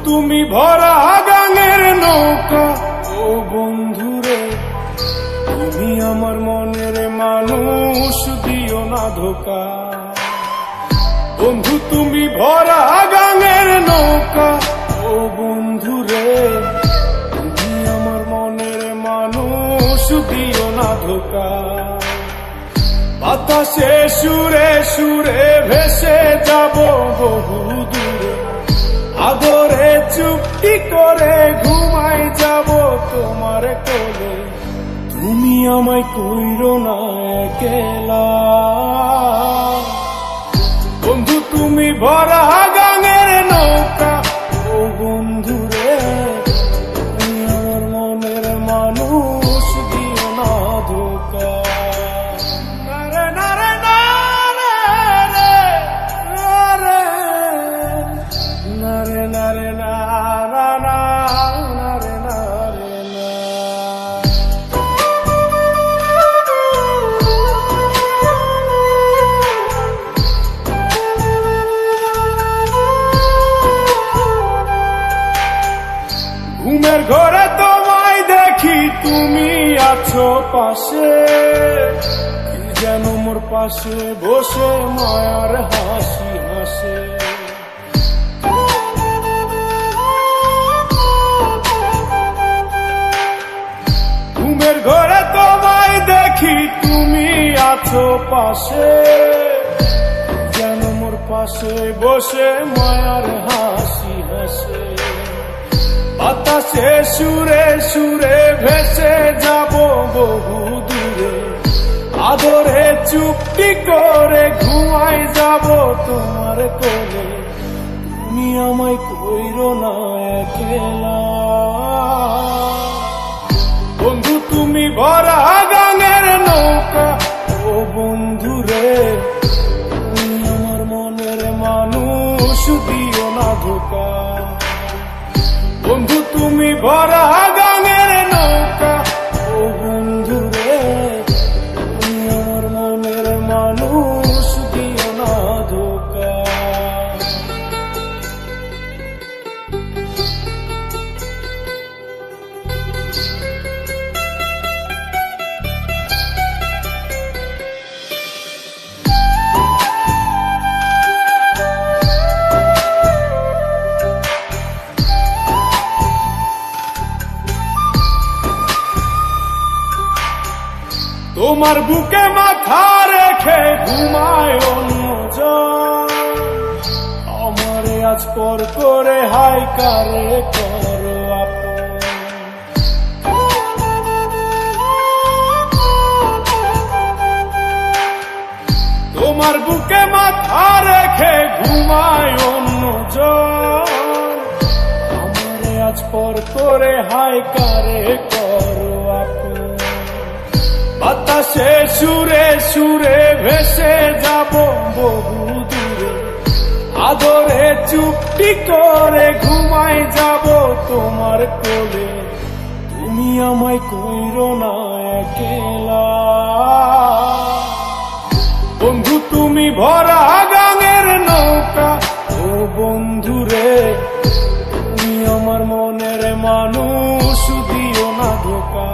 তুমি ভরা গাঙের নৌকা, ও বন্ধুরে তুমি আমার মনের মানুষ, দিও না ধোকা। বন্ধু তুমি ভরা গাঙের নৌকা, ও বন্ধুরে তুমি আমার মনের মানুষ, দিও না ধোকা। বাতাসে সুরে সুরে ভেসে যাব বহু দূরে, আদরে চুপটি করে ঘুমাই যাব তোমার কোলে। তুমি আমায় কইরো না একলা, বন্ধু তুমি ভরা গাঙের নৌকা, ও বন্ধুরে তুমি আমার মনের মানুষ, দিও না ধোকা। ঘুমের ঘরে তোমায় দেখি তুমি আছো পাশে, কি যেন মোর পাশে বসে মায়ার হাসি হাসে। ঘুমের ঘরে তোমায় দেখি তুমি আছো পাশে, যেন মোর পাশে বসে মায়ার হাসি হাসে। বাতাসে সুরে সুরে ভেসে যাব বহু দূরে, আদরে চুপটি করে ঘুমাই যাব তোমার কোলে। তুমি আমায় কইরো না একলা, বন্ধু তুমি ভরা গাঙের নৌকা, ও বন্ধুরে তুমি আমার মনের মানুষ, দিও না ধোকা। বন্ধু তুমি ভরা গাঙের নৌকা, ও বন্ধুরে তুমি আমার মনের মানুষ, দিও না ধোকা। তোমার বুকে মাথা রেখে ঘুমায় অন্যজন, আমারে আজ পর করে হাই কারে করো আপন। তোমার বুকে মাথা রেখে ঘুমায় অন্যজন, আমারে আজ পর করে হাই কারে করো আপন। বাতাসে সুরে সুরে ভেসে যাব বহু দূরে, আদরে চুপটি করে ঘুমাই যাব তোমার কোলে। তুমি আমায় কইরো না একলা, বন্ধু তুমি ভরা গাঙের নৌকা, ও বন্ধুরে তুমি আমার মনের মানুষ, দিও না ধোকা।